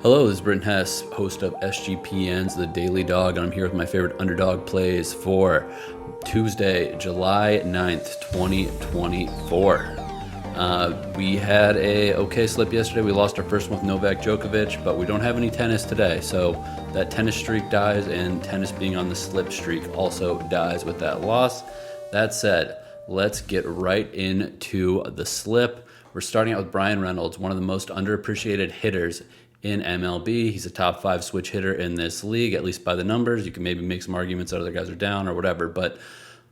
Hello, this is Britton Hess, host of SGPN's The Daily Dog, and I'm here with my favorite Underdog plays for Tuesday, July 9th, 2024. We had a okay slip yesterday. We lost our first one with Novak Djokovic, but we don't have any tennis today, so that tennis streak dies, and tennis being on the slip streak also dies with that loss. That said, let's get right into the slip. We're starting out with Bryan Reynolds, one of the most underappreciated hitters in MLB. He's a top 5 switch hitter in this league, at least by the numbers. You can maybe make some arguments that other guys are down or whatever, but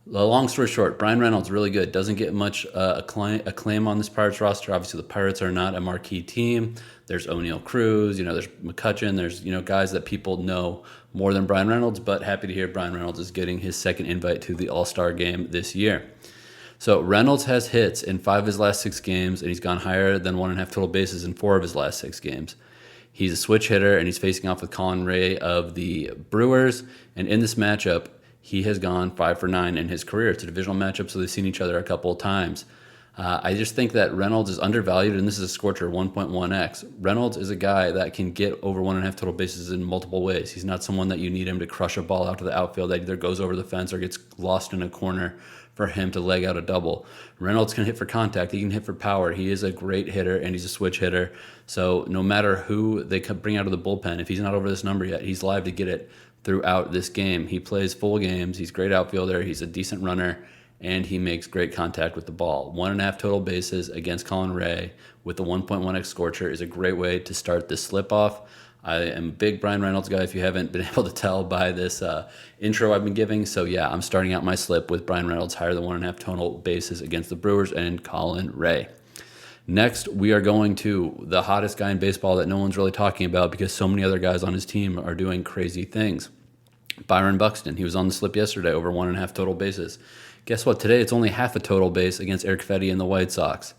long story short, Bryan Reynolds really good. Doesn't get much acclaim on this Pirates roster. Obviously, the Pirates are not a marquee team. There's O'Neal Cruz, there's McCutchen, there's guys that people know more than Bryan Reynolds. But happy to hear Bryan Reynolds is getting his second invite to the All-Star game this year. So Reynolds has hits in 5 of his last 6 games, and he's gone higher than 1.5 total bases in 4 of his last 6 games. He's a switch hitter, and he's facing off with Collin Rea of the Brewers. And in this matchup, he has gone 5 for 9 in his career. It's a divisional matchup, so they've seen each other a couple of times. I just think that Reynolds is undervalued, and this is a scorcher, 1.1x. Reynolds is a guy that can get over 1.5 total bases in multiple ways. He's not someone that you need him to crush a ball out to the outfield that either goes over the fence or gets lost in a corner for him to leg out a double. Reynolds can hit for contact. He can hit for power. He is a great hitter, and he's a switch hitter. So no matter who they bring out of the bullpen, if he's not over this number yet, he's live to get it throughout this game. He plays full games. He's a great outfielder. He's a decent runner, and he makes great contact with the ball. 1.5 total bases against Collin Rea with the 1.1x scorcher is a great way to start this slip off. I am a big Bryan Reynolds guy, if you haven't been able to tell by this intro I've been giving. So yeah, I'm starting out my slip with Bryan Reynolds higher than 1.5 total bases against the Brewers and Collin Rea. Next, we are going to the hottest guy in baseball that no one's really talking about because so many other guys on his team are doing crazy things. Byron Buxton, he was on the slip yesterday, over 1.5 total bases. Guess what? Today it's only half a total base against Eric Fedde and the White Sox.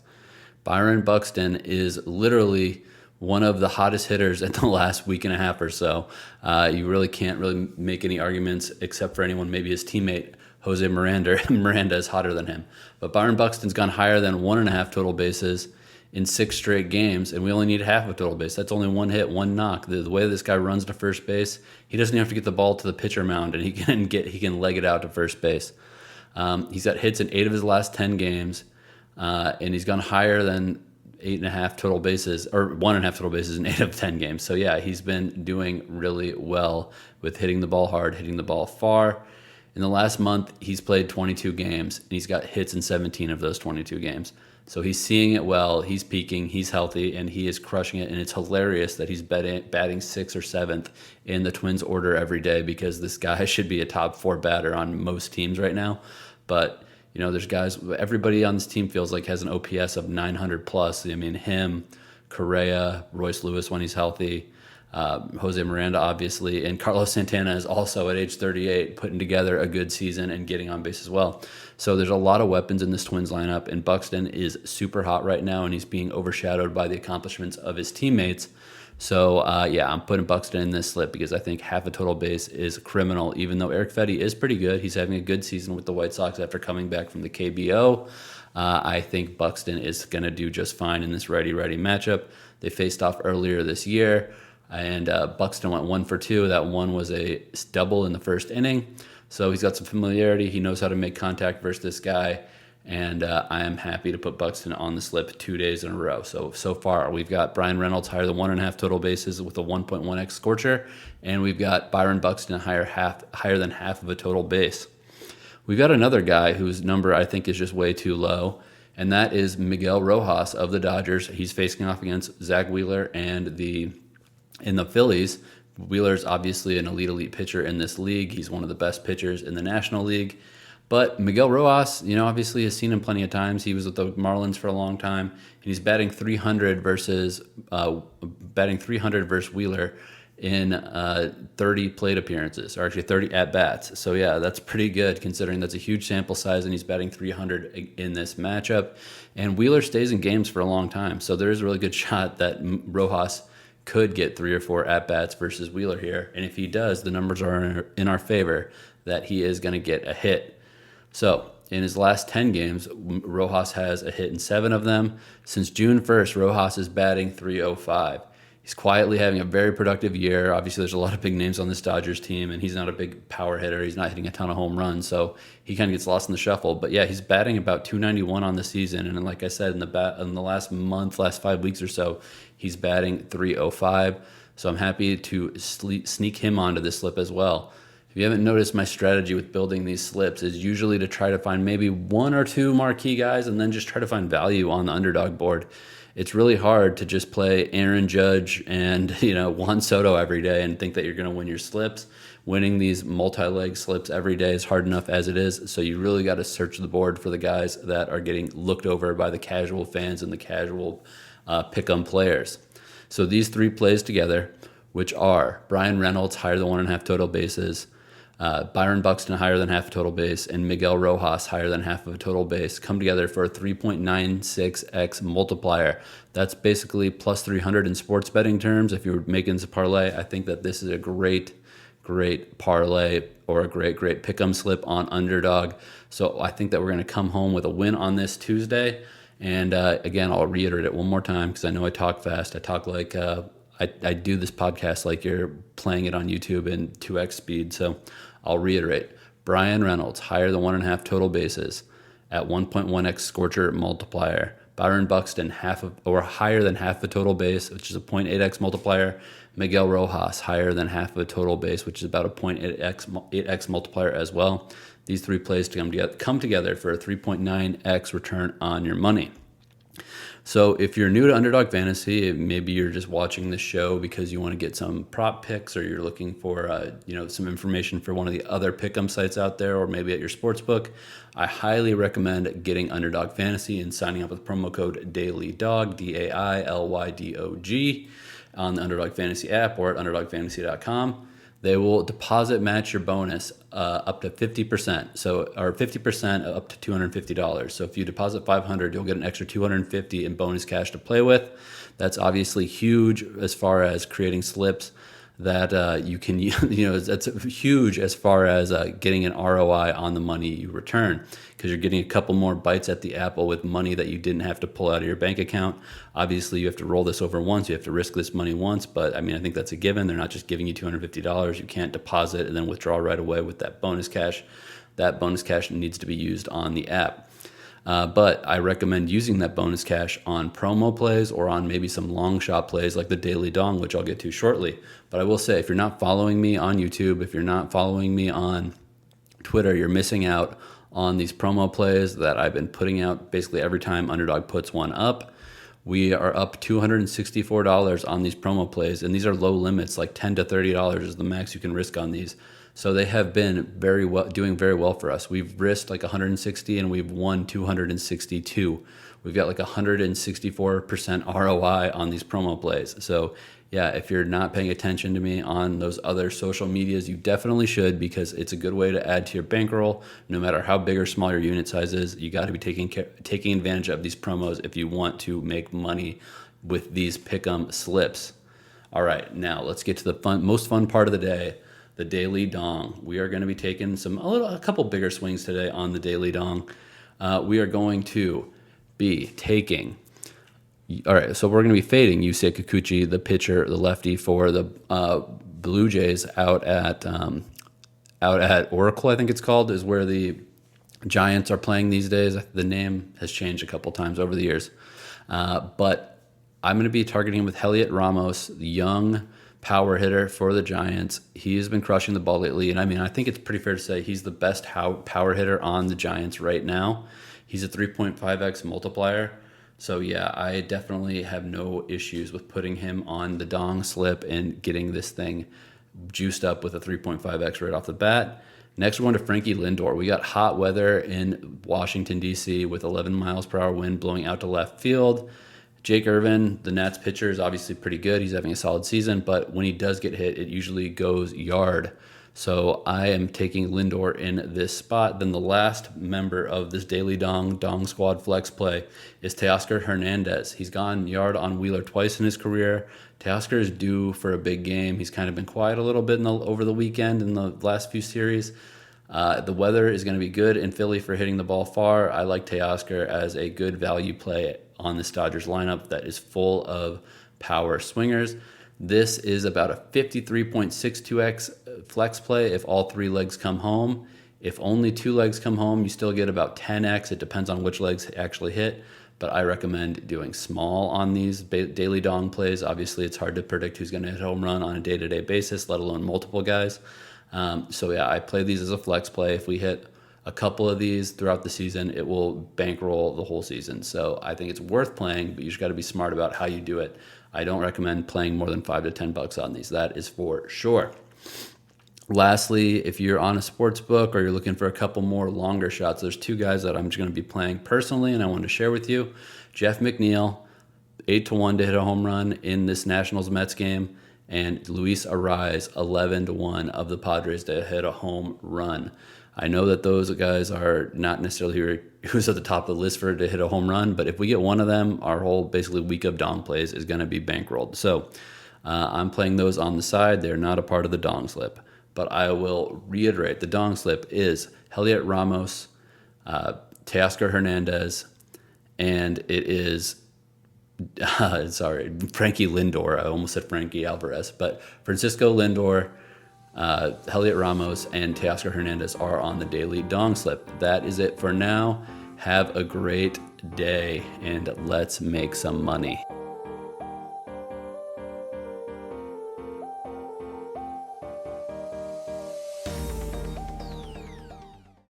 Byron Buxton is literally one of the hottest hitters in the last week and a half or so. You really can't really make any arguments except for anyone, maybe his teammate, Jose Miranda. Miranda is hotter than him. But Byron Buxton's gone higher than 1.5 total bases in 6 straight games, and we only need half a total base. That's only 1 hit, 1 knock. The way this guy runs to first base, he doesn't have to get the ball to the pitcher mound, and he can leg it out to first base. He's got hits in 8 of his last 10 games, and he's gone higher than 8.5 total bases, or 1.5 total bases in 8 of 10 games. So yeah, he's been doing really well with hitting the ball hard, hitting the ball far. In the last month, he's played 22 games, and he's got hits in 17 of those 22 games. So he's seeing it well, he's peaking, he's healthy, and he is crushing it. And it's hilarious that he's batting 6th or 7th in the Twins order every day because this guy should be a top 4 batter on most teams right now. But there's guys, everybody on this team feels like has an OPS of 900 plus. I mean, him, Correa, Royce Lewis when he's healthy, Jose Miranda, obviously, and Carlos Santana is also at age 38 putting together a good season and getting on base as well. So there's a lot of weapons in this Twins lineup, and Buxton is super hot right now, and he's being overshadowed by the accomplishments of his teammates. So, yeah, I'm putting Buxton in this slip because I think half a total base is criminal, even though Eric Fedde is pretty good. He's having a good season with the White Sox after coming back from the KBO. I think Buxton is going to do just fine in this righty-righty matchup. They faced off earlier this year, and Buxton went 1 for 2. That one was a double in the first inning. So he's got some familiarity. He knows how to make contact versus this guy. And I am happy to put Buxton on the slip 2 days in a row. So far, we've got Bryan Reynolds higher than 1.5 total bases with a 1.1x scorcher. And we've got Byron Buxton higher than half of a total base. We've got another guy whose number I think is just way too low. And that is Miguel Rojas of the Dodgers. He's facing off against Zack Wheeler and in the Phillies. Wheeler's obviously an elite pitcher in this league. He's one of the best pitchers in the National League. But Miguel Rojas, obviously has seen him plenty of times. He was with the Marlins for a long time, and he's batting 300 versus Wheeler in 30 plate appearances, or actually 30 at-bats. So yeah, that's pretty good considering that's a huge sample size, and he's batting 300 in this matchup. And Wheeler stays in games for a long time, so there is a really good shot that Rojas could get 3 or 4 at-bats versus Wheeler here. And if he does, the numbers are in our favor that he is going to get a hit. So in his last 10 games, Rojas has a hit in 7 of them. Since June 1st, Rojas is batting .305. He's quietly having a very productive year. Obviously, there's a lot of big names on this Dodgers team, and he's not a big power hitter. He's not hitting a ton of home runs, so he kind of gets lost in the shuffle. But yeah, he's batting about 291 on the season, and like I said, in the last 5 weeks or so, he's batting 305. So I'm happy to sneak him onto this slip as well. If you haven't noticed, my strategy with building these slips is usually to try to find maybe one or two marquee guys and then just try to find value on the underdog board. It's really hard to just play Aaron Judge and Juan Soto every day and think that you're going to win your slips. Winning these multi-leg slips every day is hard enough as it is, so you really got to search the board for the guys that are getting looked over by the casual fans and the casual pick-em players. So these three plays together, which are Bryan Reynolds higher than 1.5 total bases, Byron Buxton higher than half a total base, and Miguel Rojas higher than half of a total base, come together for a 3.96x multiplier. That's basically plus 300 in sports betting terms. If you're making this a parlay, I think that this is a great parlay or a great pick'em slip on Underdog. So I think that we're going to come home with a win on this Tuesday. And again, I'll reiterate it one more time because I know I talk fast. I talk like I do this podcast like you're playing it on YouTube in 2x speed. So I'll reiterate. Bryan Reynolds, higher than 1.5 total bases at 1.1x Scorcher multiplier. Byron Buxton, higher than half a total base, which is a 0.8x multiplier. Miguel Rojas, higher than half of a total base, which is about a 0.8x multiplier as well. These three plays come together for a 3.9x return on your money. So if you're new to Underdog Fantasy, maybe you're just watching this show because you want to get some prop picks, or you're looking for some information for one of the other pick'em sites out there, or maybe at your sports book, I highly recommend getting Underdog Fantasy and signing up with promo code DAILYDOG, DAILYDOG, on the Underdog Fantasy app or at underdogfantasy.com. They will deposit match your bonus up to 50%, or 50% up to $250. So if you deposit $500, you'll get an extra $250 in bonus cash to play with. That's obviously huge as far as creating slips that you can, that's huge as far as getting an ROI on the money you return, because you're getting a couple more bites at the apple with money that you didn't have to pull out of your bank account. Obviously, you have to roll this over once. You have to risk this money once, but I think that's a given. They're not just giving you $250. You can't deposit and then withdraw right away with that bonus cash. That bonus cash needs to be used on the app. But I recommend using that bonus cash on promo plays or on maybe some long shot plays like the Daily Dong, which I'll get to shortly. But I will say, if you're not following me on YouTube, if you're not following me on Twitter, you're missing out on these promo plays that I've been putting out basically every time Underdog puts one up. We are up $264 on these promo plays, and these are low limits, like $10 to $30 is the max you can risk on these. So they have been doing very well for us. We've risked like 160 and we've won 262. We've got like 164% ROI on these promo plays. So yeah, if you're not paying attention to me on those other social medias, you definitely should, because it's a good way to add to your bankroll. No matter how big or small your unit size is, you got to be taking advantage of these promos if you want to make money with these pick'em slips. All right, now let's get to the most fun part of the day. The Daily Dong. We are going to be taking a couple bigger swings today on the Daily Dong. We are going to be taking. All right, so we're going to be fading Yusei Kikuchi, the pitcher, the lefty for the Blue Jays out at Oracle, I think it's called, is where the Giants are playing these days. The name has changed a couple times over the years, but I'm going to be targeting him with Heliot Ramos, the young power hitter for the Giants. He has been crushing the ball lately, and I think it's pretty fair to say he's the best power hitter on the Giants right now. He's a 3.5x multiplier, so yeah, I definitely have no issues with putting him on the Dong slip and getting this thing juiced up with a 3.5x right off the bat. Next, we're going to Frankie Lindor. We got hot weather in Washington, D.C. with 11 miles per hour wind blowing out to left field. Jake Irvin, the Nats pitcher, is obviously pretty good. He's having a solid season, but when he does get hit, it usually goes yard. So I am taking Lindor in this spot. Then the last member of this Daily Dong Squad flex play is Teoscar Hernandez. He's gone yard on Wheeler twice in his career. Teoscar is due for a big game. He's kind of been quiet a little bit over the weekend in the last few series. The weather is going to be good in Philly for hitting the ball far. I like Teoscar as a good value play on this Dodgers lineup that is full of power swingers. This is about a 53.62x flex play if all 3 legs come home. If only 2 legs come home, you still get about 10x. It depends on which legs actually hit, but I recommend doing small on these daily dong plays. Obviously, it's hard to predict who's going to hit a home run on a day-to-day basis, let alone multiple guys. So yeah, I play these as a flex play. If we hit a couple of these throughout the season, it will bankroll the whole season. So I think it's worth playing, but you just got to be smart about how you do it. I don't recommend playing more than $5 to $10 on these. That is for sure. Lastly, if you're on a sports book or you're looking for a couple more longer shots, there's 2 guys that I'm just going to be playing personally and I want to share with you. Jeff McNeil, 8-1 to hit a home run in this Nationals-Mets game, and Luis Arraez, 11-1 of the Padres to hit a home run. I know that those guys are not necessarily who's at the top of the list for to hit a home run, but if we get one of them, our whole basically week of dong plays is going to be bankrolled. So I'm playing those on the side. They're not a part of the dong slip. But I will reiterate, the dong slip is Heliot Ramos, Teoscar Hernandez, and it is, Frankie Lindor. I almost said Frankie Alvarez, but Francisco Lindor, Heliot Ramos, and Teoscar Hernandez are on the daily dong slip. That is it for now. Have a great day, and let's make some money.